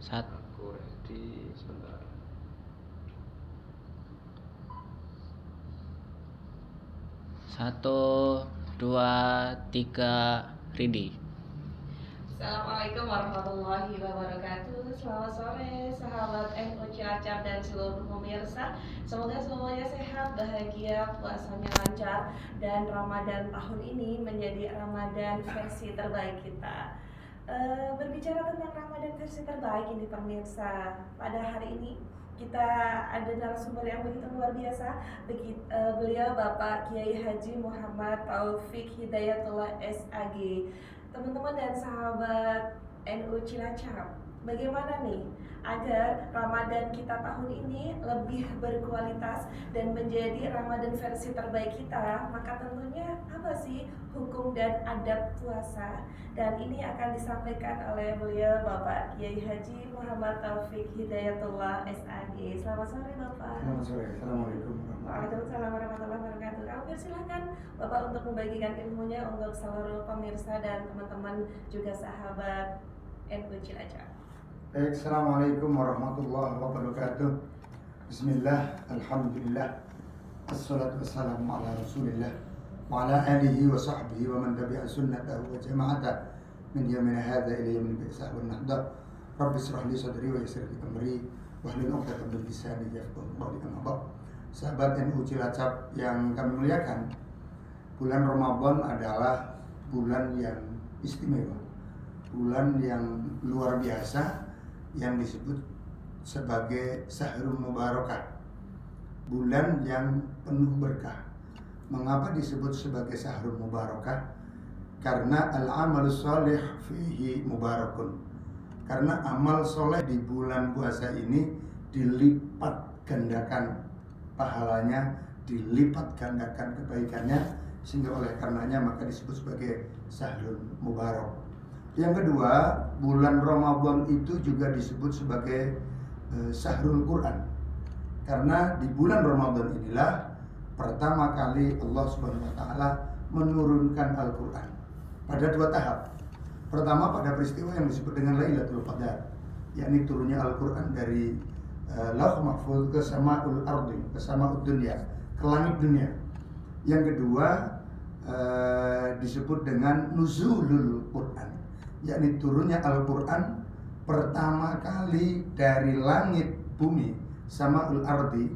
Satu. Aku ready sebentar. Satu, dua, tiga, ready. Assalamualaikum warahmatullahi wabarakatuh. Selamat sore sahabat NU Cilacap dan seluruh pemirsa. Semoga semuanya sehat, bahagia, puasanya lancar, dan Ramadan tahun ini menjadi Ramadan versi terbaik kita. Berbicara tentang Ramadan versi terbaik ini pemirsa, pada hari ini kita ada narasumber yang begitu luar biasa. Beliau Bapak Kiai Haji Muhammad Taufik Hidayatullah SAG. Teman-teman dan sahabat NU Cilacap, bagaimana nih agar Ramadan kita tahun ini lebih berkualitas dan menjadi Ramadan versi terbaik kita? Maka tentunya apa sih hukum dan adab puasa? Dan ini akan disampaikan oleh beliau Bapak Kiai Haji Muhammad Taufik Hidayatullah SAG. Selamat sore Bapak. Selamat sore. Assalamualaikum Waalaikumsalam warahmatullahi wabarakatuh. Kami persilahkan Bapak untuk membagikan ilmunya untuk seluruh pemirsa dan teman-teman juga sahabat NU Cilacap. Baik, Assalamualaikum warahmatullahi wabarakatuh. Bismillah, Alhamdulillah, Assalatu wassalamu ala Rasulillah wa ala alihi wa sahbihi wa man tabi'a sunnatahu wa jama'atah min yamina hadha ila yamin bi'sah wa nahdah. Rabbi israh li sadri wa yassir li amri wahlul 'uqdatam min lisani yafqahu qawli. Amma ba'd. Sahabat NU Cilacap yang kami muliakan, bulan Ramadan adalah bulan yang istimewa, bulan yang luar biasa yang disebut sebagai Syahrul Mubarakah, bulan yang penuh berkah. Mengapa disebut sebagai Syahrul Mubarakah? Karena al-amalus sholih fihi mubarakun. Karena amal soleh di bulan puasa ini dilipat gandakan pahalanya, dilipat gandakan kebaikannya, sehingga oleh karenanya maka disebut sebagai Syahrul Mubarak. Yang kedua, bulan Ramadan itu juga disebut sebagai Syahrul Quran, karena di bulan Ramadan inilah pertama kali Allah Subhanahu wa taala menurunkan Al-Quran pada dua tahap. Pertama pada peristiwa yang disebut dengan Lailatul Qadar, yakni turunnya Al-Quran dari Lauh Mahfuz ke Sama'ul Ardi, ke Sama'ud Dunya, ke langit dunia. Yang kedua disebut dengan Nuzulul Quran, yakni turunnya Al-Quran pertama kali dari langit bumi Sama'ul Ardi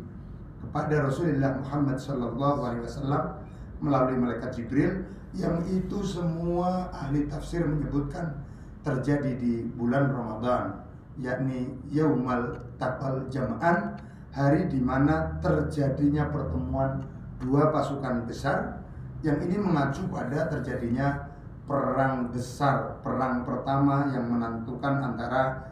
kepada Rasulullah Muhammad SAW melalui malaikat Jibril, yang itu semua ahli tafsir menyebutkan terjadi di bulan Ramadan, yakni Yaumal Taqal Jam'an, hari di mana terjadinya pertemuan dua pasukan besar, yang ini mengacu pada terjadinya perang besar, perang pertama yang menentukan antara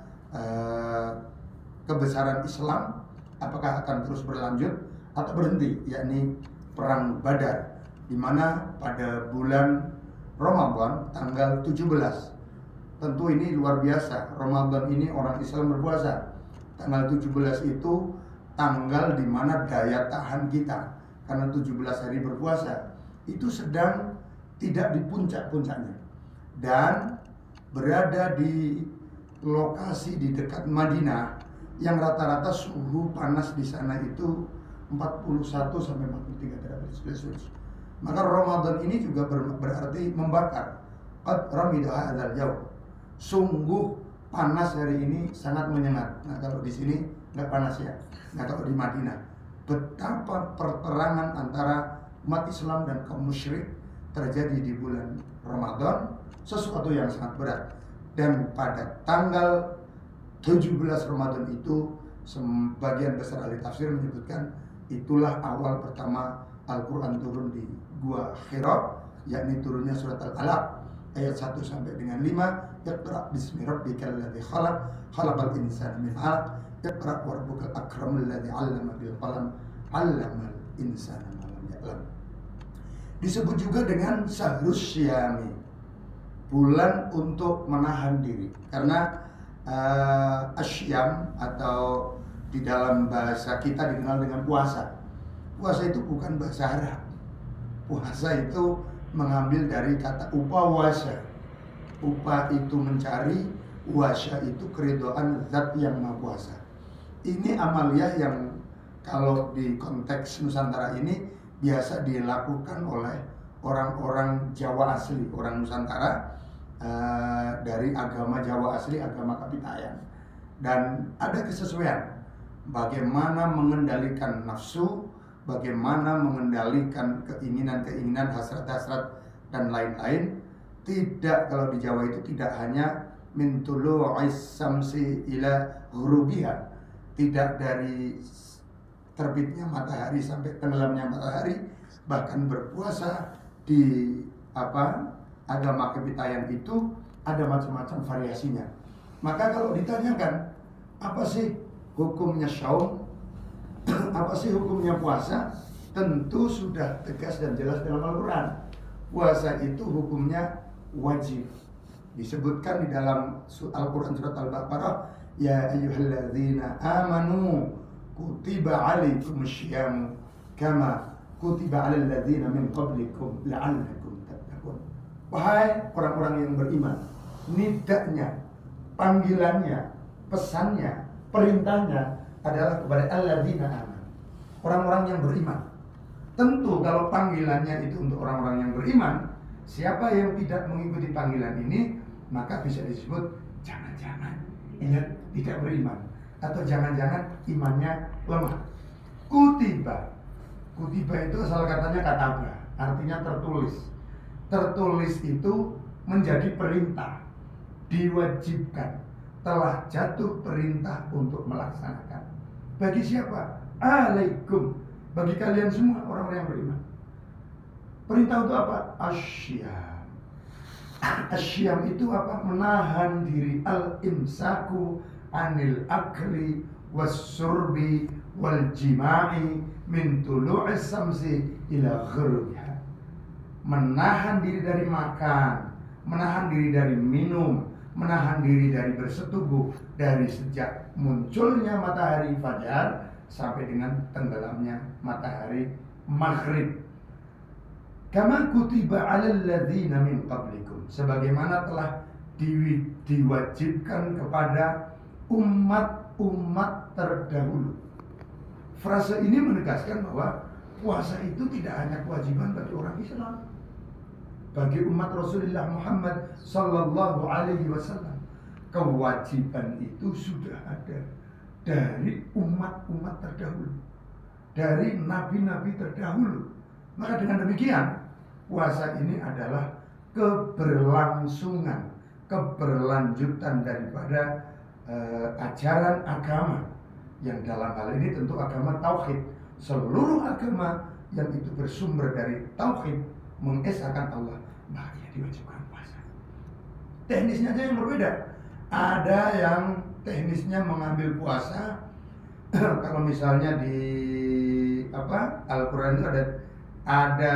kebesaran Islam apakah akan terus berlanjut atau berhenti, yakni perang Badar, di mana pada bulan Ramadan tanggal 17. Tentu ini luar biasa. Ramadan ini orang Islam berpuasa. Tanggal 17 itu tanggal di mana daya tahan kita, karena 17 hari berpuasa itu sedang tidak di puncak-puncaknya, dan berada di lokasi di dekat Madinah yang rata-rata suhu panas di sana itu 41 sampai 43 derajat Celcius. Maka Ramadan ini juga berarti membakar. Qad ramida hadzal yaum. Sungguh panas hari ini sangat menyengat. Nah, kalau di sini nggak panas ya. Nah, kalau di Madinah, betapa perperangan antara umat Islam dan kaum musyrik terjadi di bulan Ramadan, sesuatu yang sangat berat. Dan pada tanggal 17 Ramadan itu, sebagian besar ahli tafsir menyebutkan itulah awal pertama Al-Quran turun di Gua Hira, yakni turunnya surat Al-Alaq ayat 1 sampai dengan 5. Iqra bismi rabbikal ladzi khalaq, khalaqal insana min 'alaq, iqra wa rabbukal akramul ladzi 'allama bil qalam, 'allamal insana ma lam ya'lam. Disebut juga dengan Syahrus Syami, bulan untuk menahan diri, karena asyam atau di dalam bahasa kita dikenal dengan puasa. Puasa itu bukan bahasa Arab. Puasa itu mengambil dari kata upawasa. Upa itu mencari, Wasya itu keridhaan zat yang maha kuasa. Ini amaliyah yang kalau di konteks Nusantara ini biasa dilakukan oleh orang-orang Jawa asli, orang Nusantara dari agama Jawa asli, agama Kapitayan. Dan ada kesesuaian bagaimana mengendalikan nafsu, bagaimana mengendalikan keinginan-keinginan, hasrat-hasrat dan lain-lain. Tidak, kalau di Jawa itu tidak hanya min tulu'is samsi ila ghurubiha, tidak dari terbitnya matahari sampai tenggelamnya matahari. Bahkan berpuasa di agama Kapitayan itu ada macam-macam variasinya. Maka kalau ditanyakan apa sih hukumnya saum, apa sih hukumnya puasa, tentu sudah tegas dan jelas dalam Al-Quran. Puasa itu hukumnya wajib. Disebutkan di dalam Al-Quran surat Al-Baqarah, ya ayyuhalladzina amanu kutiba alaikumusyiyamu kama kutiba alal ladzina min qablikum la'allakum tattaqun. Wahai orang-orang yang beriman, nidanya, panggilannya, pesannya, perintahnya adalah kepada alladzina amanu, orang-orang yang beriman. Tentu kalau panggilannya itu untuk orang-orang yang beriman, siapa yang tidak mengikuti panggilan ini, maka bisa disebut jangan-jangan ia tidak beriman, atau jangan-jangan imannya lemah. Kutiba itu asal katanya kataba, artinya tertulis. Tertulis itu menjadi perintah, diwajibkan, telah jatuh perintah untuk melaksanakan. Bagi siapa? Alaikum, bagi kalian semua orang-orang yang beriman. Perintah untuk apa? Asyam. Asyam itu apa? Menahan diri. Al-imsaku anil akli was-surbi wal jima'i min tulu'is samsi ila ghurubiha. Menahan diri dari makan, menahan diri dari minum, menahan diri dari bersetubuh dari sejak munculnya matahari fajar sampai dengan tenggelamnya matahari maghrib. Kama kutiba 'alal ladzina min qablikum, sebagaimana telah diwajibkan kepada umat-umat terdahulu. Frase ini menegaskan bahwa puasa itu tidak hanya kewajiban bagi orang Islam, bagi umat Rasulullah Muhammad sallallahu alaihi wasallam. Kewajiban itu sudah ada dari umat-umat terdahulu, dari nabi-nabi terdahulu. Maka dengan demikian, puasa ini adalah keberlangsungan, keberlanjutan daripada ajaran agama, yang dalam hal ini tentu agama tauhid. Seluruh agama yang itu bersumber dari tauhid, mengesahkan Allah, maka dia diwajibkan puasa. Teknisnya aja yang berbeda. Ada yang teknisnya mengambil puasa kalau misalnya di Al-Quran itu ada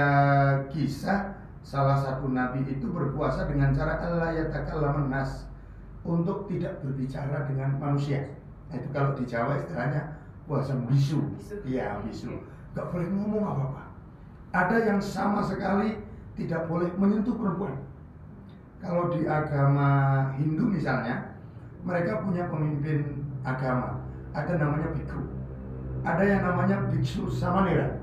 kisah salah satu nabi itu berpuasa dengan cara Allah yatakallaman nas, untuk tidak berbicara dengan manusia. Itu kalau di Jawa istilahnya puasa bisu. Iya, bisu. Gak boleh ngomong apa-apa. Ada yang sama sekali tidak boleh menyentuh perempuan. Kalau di agama Hindu misalnya, mereka punya pemimpin agama, ada namanya bhikkhu, ada yang namanya biksu samanera.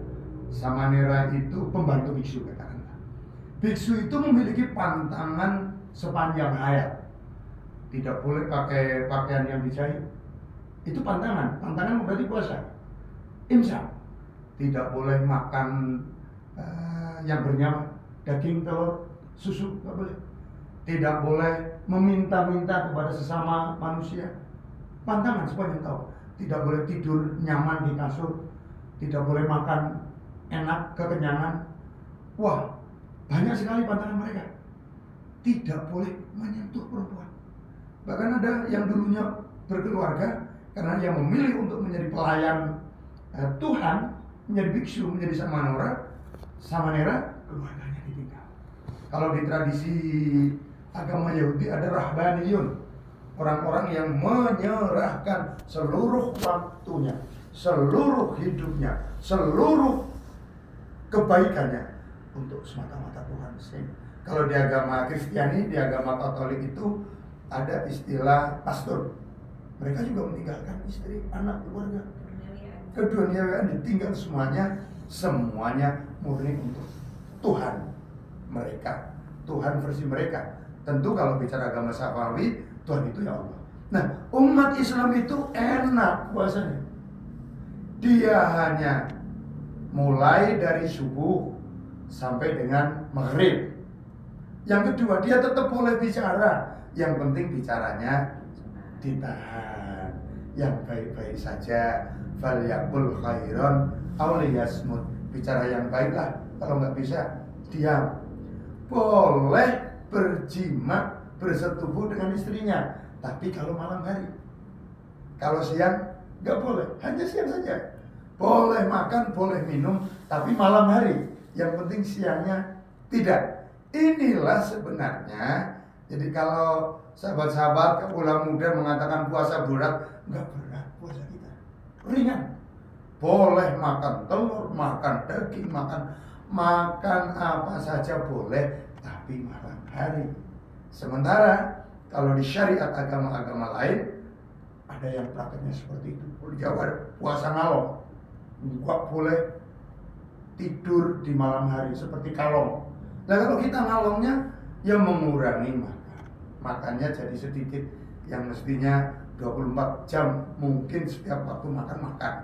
Samanera itu pembantu biksu, katakanlah. Biksu itu memiliki pantangan sepanjang hayat. Tidak boleh pakai pakaian yang dijahit. Itu pantangan. Pantangan berarti puasa. Imsak. Tidak boleh makan yang bernyawa, daging, telur, susu, tidak boleh. Tidak boleh meminta-minta kepada sesama manusia. Pantangan sepanjang tahun. Tidak boleh tidur nyaman di kasur. Tidak boleh makan enak, kekenyangan. Wah, banyak sekali pantangan mereka. Tidak boleh menyentuh perempuan. Bahkan ada yang dulunya berkeluarga, karena dia memilih untuk menjadi pelayan Tuhan, menjadi biksu, menjadi samanera, keluarganya ditinggal. Kalau di tradisi agama Yahudi ada rahbaniyun, orang-orang yang menyerahkan seluruh waktunya, seluruh hidupnya, seluruh kebaikannya untuk semata-mata Tuhan. Kalau di agama Kristiani, di agama Katolik itu ada istilah pastor. Mereka juga meninggalkan istri, anak, keluarga. Keduniaan ditinggal semuanya murni untuk Tuhan mereka, Tuhan versi mereka. Tentu kalau bicara agama Syafawi, Tuhan itu ya Allah. Nah, umat Islam itu enak puasanya. Dia hanya mulai dari subuh sampai dengan maghrib. Yang kedua, dia tetap boleh bicara. Yang penting bicaranya ditahan, yang baik-baik saja. Falyaqul khairan aw liyasmut. Bicara yang baiklah. Kalau nggak bisa, diam. Boleh berjima, bersetubuh dengan istrinya, tapi kalau malam hari. Kalau siang nggak boleh, hanya siang saja. Boleh makan, boleh minum, tapi malam hari. Yang penting siangnya tidak. Inilah sebenarnya. Jadi kalau sahabat-sahabat ulama muda mengatakan puasa berat, nggak berat puasa kita, ringan. Boleh makan telur, makan daging, makan apa saja boleh, tapi malam hari. Sementara kalau di syariat agama-agama lain ada yang prakteknya seperti itu. Di Jawa puasa ngalong, nggak boleh tidur di malam hari seperti kalong. Nah kalau kita ngalongnya ya mengurangi makannya jadi sedikit, yang mestinya 24 jam mungkin setiap waktu makan,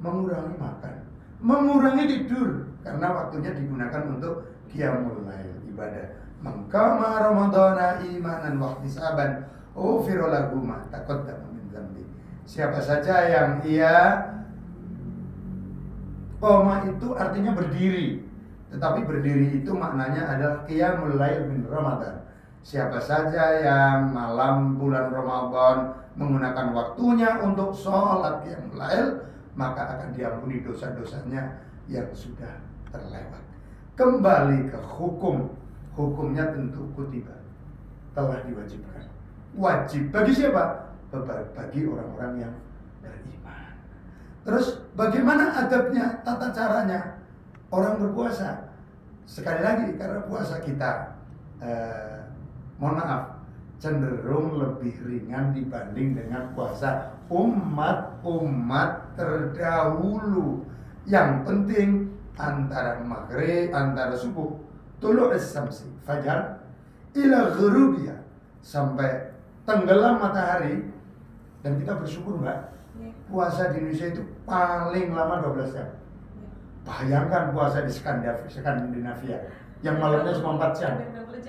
mengurangi makan, mengurangi tidur karena waktunya digunakan untuk qiyamul lail, ibadah. Mengkama ramadhana imanan wa ihtisaban ghufira lahu ma taqaddama min dzambi. Siapa saja yang qoma itu artinya berdiri, tetapi berdiri itu maknanya adalah qiyamul lail min Ramadan. Siapa saja yang malam bulan Ramadan menggunakan waktunya untuk sholat qiyamul lail, maka akan diampuni dosa-dosanya yang sudah terlewat. Kembali ke hukumnya tentu kutiba, telah diwajibkan. Wajib bagi siapa? Bagi orang-orang yang beriman. Terus bagaimana adabnya, tata caranya orang berpuasa? Sekali lagi, karena puasa kita mohon maaf, cenderung lebih ringan dibanding dengan puasa umat terdahulu. Yang penting antara maghrib, antara subuh, tulu as-samsi, fajar, ila ghurubiya, sampai tenggelam matahari. Dan kita bersyukur Mbak, puasa di Indonesia itu paling lama 12 jam. Bayangkan puasa di Skandinavia yang malamnya cuma 4 jam.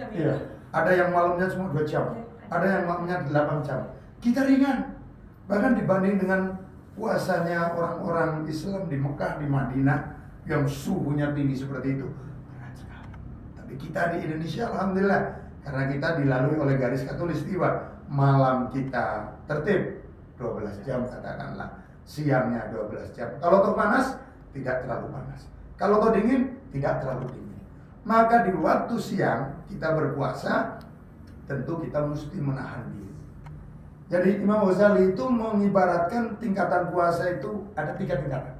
Iya. Ada yang malamnya cuma 2 jam, ada yang malamnya 8 jam. Kita ringan, bahkan dibanding dengan puasanya orang-orang Islam di Mekah, di Madinah yang suhunya tinggi seperti itu, berat sekali. Tapi kita di Indonesia alhamdulillah, karena kita dilalui oleh garis khatulistiwa, malam kita tertib 12 jam katakanlah, siangnya 12 jam. Kalau toh panas, tidak terlalu panas. Kalau toh dingin, tidak terlalu dingin. Maka di waktu siang kita berpuasa, tentu kita mesti menahan diri. Jadi Imam Ghazali itu mengibaratkan tingkatan puasa itu ada 3 tingkatan.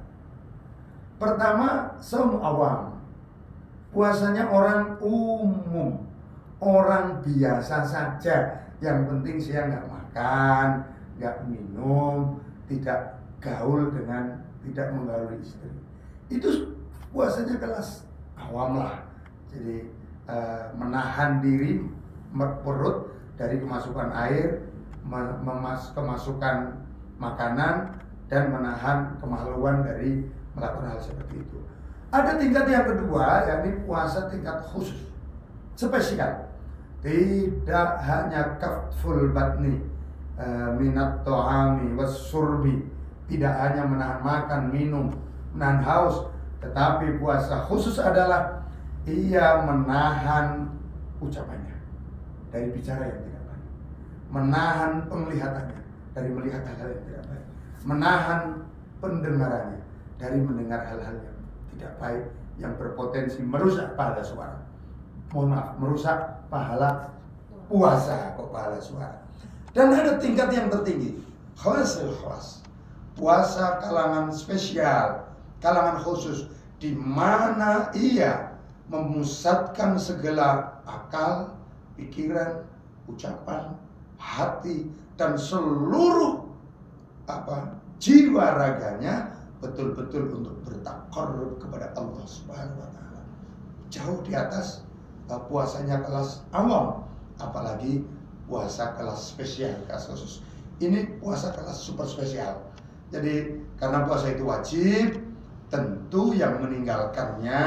Pertama, shaum awam. Puasanya orang umum, orang biasa saja. Yang penting siang nggak makan, nggak minum, tidak gaul dengan, tidak menggauli istri. Itu puasanya kelas awam lah. Jadi menahan diri perut dari kemasukan air, kemasukan makanan, dan menahan kemaluan dari melakukan hal seperti itu. Ada tingkat yang kedua, yakni puasa tingkat khusus, spesial. Tidak hanya kaful batni minat to'ami was surbi, tidak hanya menahan makan, minum, menahan haus, tetapi puasa khusus adalah ia menahan ucapannya dari bicara yang tidak baik, menahan penglihatannya dari melihat hal-hal yang tidak baik, menahan pendengarannya dari mendengar hal-hal yang tidak baik yang berpotensi merusak pahala suara. Mohon maaf, merusak pahala puasa, pahala suara. Dan ada tingkat yang tertinggi, khawasil khas, puasa kalangan spesial, kalangan khusus, di mana ia memusatkan segala akal, pikiran, ucapan, hati, dan seluruh jiwa raganya betul-betul untuk bertakarrub kepada Allah Subhanahu wa taala. Jauh di atas puasanya kelas awam, apalagi puasa kelas spesial, kelas khusus. Ini puasa kelas super spesial. Jadi karena puasa itu wajib, tentu yang meninggalkannya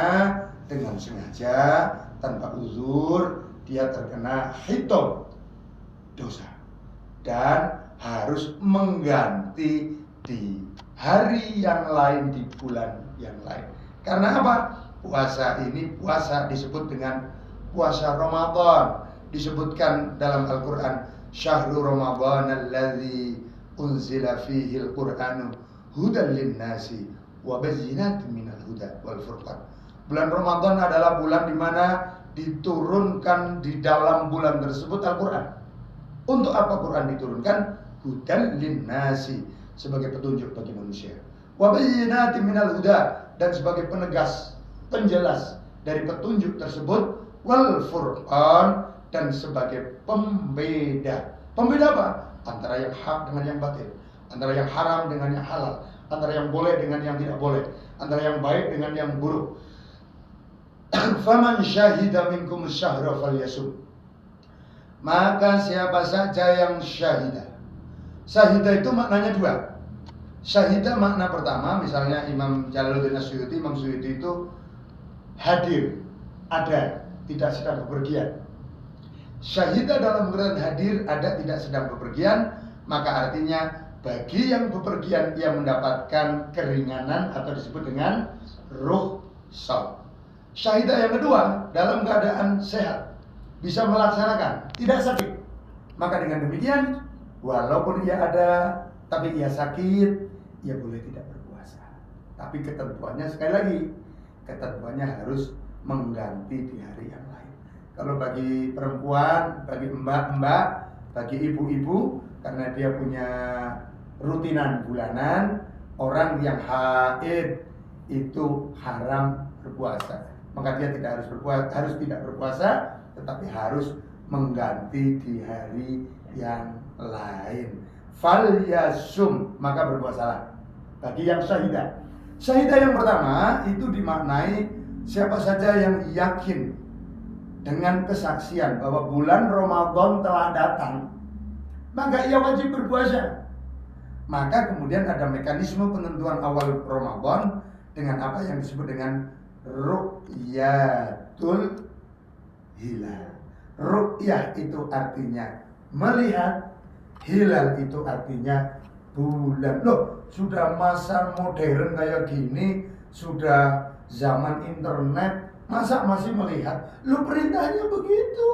dengan sengaja tanpa uzur dia terkena hitam dosa dan harus mengganti di hari yang lain, di bulan yang lain. Karena apa? Puasa ini disebut dengan puasa Ramadan. Disebutkan dalam Al-Quran, Syahrul Ramadan alladzi unzila fihi al-Qur'anu hudan lin-nasi wa bayyinatin minal huda wal furqan. Bulan Ramadan adalah bulan di mana diturunkan di dalam bulan tersebut Al-Quran. Untuk apa Quran diturunkan? Hudan lin-nasi, sebagai petunjuk bagi manusia. Wa bayyinatin minal huda, dan sebagai penegas, penjelas dari petunjuk tersebut, wal furqan, dan sebagai pembeda. Pembeda apa? Antara yang hak dengan yang batil, antara yang haram dengan yang halal, antara yang boleh dengan yang tidak boleh, antara yang baik dengan yang buruk. Faman syahida minkum syahra falyasum. Maka siapa saja yang syahidah. Syahidah itu maknanya dua. Syahidah makna pertama, misalnya Imam Jalaluddin As-Suyuti, Imam Suyuti itu hadir, ada, tidak sedang bepergian. Syahidah dalam pengertian hadir, ada, tidak sedang bepergian, maka artinya bagi yang bepergian ia mendapatkan keringanan atau disebut dengan rukhsah. Syahidah yang kedua dalam keadaan sehat, bisa melaksanakan, tidak sakit. Maka dengan demikian, walaupun ia ada tapi ia sakit, ia boleh tidak berpuasa. Tapi ketentuannya sekali lagi, ketentuannya harus mengganti di hari yang lain. Kalau bagi perempuan, bagi mbak-mbak, bagi ibu-ibu, karena dia punya rutinan bulanan, orang yang haid itu haram berpuasa. Maka dia tidak harus berpuasa, harus tidak berpuasa, tetapi harus mengganti di hari yang lain. Fal yasum, maka berpuasalah. Bagi yang syahidah. Syahidah yang pertama itu dimaknai siapa saja yang yakin dengan kesaksian bahwa bulan Ramadan telah datang, maka ia wajib berpuasa. Maka kemudian ada mekanisme penentuan awal Ramadan dengan apa yang disebut dengan ru'yatul hilal. Ru'yah itu artinya melihat, hilal itu artinya bulan. Loh, sudah masa modern kayak gini, sudah zaman internet, masa masih melihat? Loh, perintahnya begitu.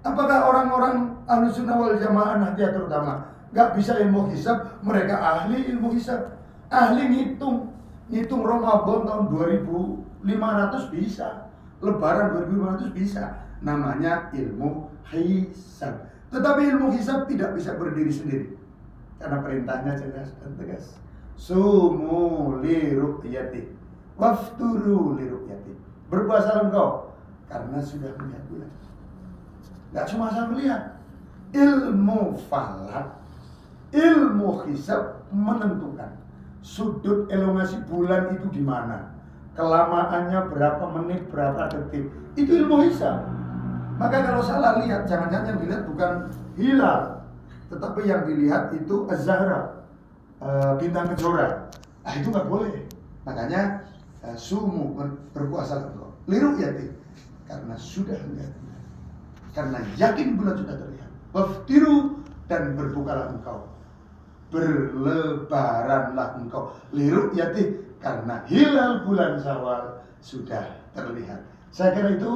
Apakah orang-orang Ahlussunnah wal Jamaah Nahdiyah terutama gak bisa ilmu hisab? Mereka ahli ilmu hisab, ahli ngitung Ramadan tahun 2500 bisa, Lebaran 2500 bisa. Namanya ilmu hisab. Tetapi ilmu hisab tidak bisa berdiri sendiri, karena perintahnya jelas dan tegas. Sumu li ru'yati wafturu li ru'yati. Berpuasalah engkau karena sudah melihat bulan. Gak cuma asal melihat. Ilmu falak, ilmu hisab menentukan sudut elongasi bulan itu di mana, kelamaannya berapa menit, berapa detik. Itu ilmu hisab. Maka kalau salah lihat, jangan-jangan yang dilihat bukan hilal, tetapi yang dilihat itu az-zahra, bintang kejora. Itu nggak boleh. Makanya sumu, berpuasa engkau liru yati, karena sudah melihat bulan, karena yakin bulan sudah terlihat. Waftiru, dan berbukalah engkau, berlebaranlah engkau liru yati, karena hilal bulan Syawal sudah terlihat. Saya kira itu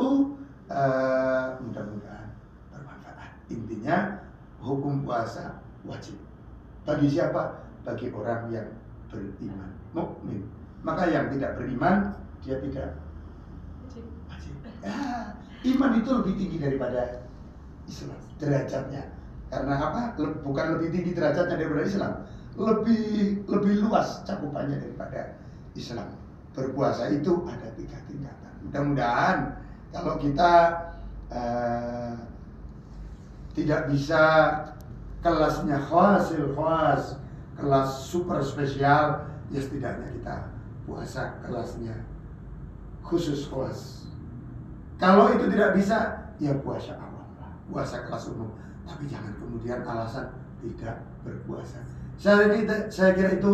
mudah-mudahan bermanfaat. Intinya hukum puasa wajib. Bagi siapa? Bagi orang yang beriman, mukmin. Maka yang tidak beriman, dia tidak wajib. Ya, iman itu lebih tinggi daripada Islam derajatnya. Karena apa? Bukan lebih tinggi derajatnya daripada Islam, lebih luas cakupannya daripada Islam. Berpuasa itu ada 3 tingkatan. Mudah-mudahan kalau kita tidak bisa kelasnya khawasil khawas, kelas super spesial, ya setidaknya kita puasa kelasnya khusus khawas. Kalau itu tidak bisa, ya puasa awam lah, puasa kelas umum. Tapi jangan kemudian alasan tidak berpuasa. Saya kira itu.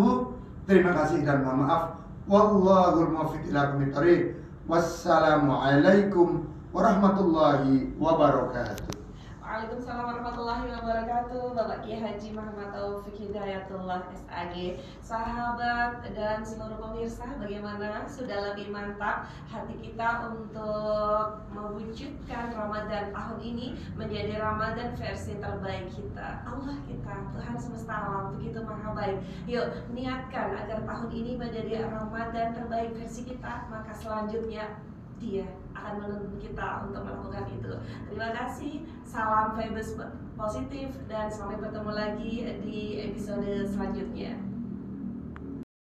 Terima kasih dan mohon maaf. Wallahul muwaffiq ila aqwamit thoriq. Wassalamualaikum warahmatullahi wabarakatuh. Waalaikumsalam warahmatullahi wabarakatuh. Bapak Kiai Haji Muhammad Taufik Hidayatullah SAG. Sahabat dan seluruh pemirsa, bagaimana sudah lebih mantap hati kita untuk mewujudkan Ramadan tahun ini menjadi Ramadan versi terbaik kita. Allah kita, Tuhan semesta alam begitu maha baik. Yuk niatkan agar tahun ini menjadi Ramadan terbaik versi kita, maka selanjutnya Dia akan menuntun kita untuk melakukan itu. Terima kasih, salam vibes positif dan sampai bertemu lagi di episode selanjutnya.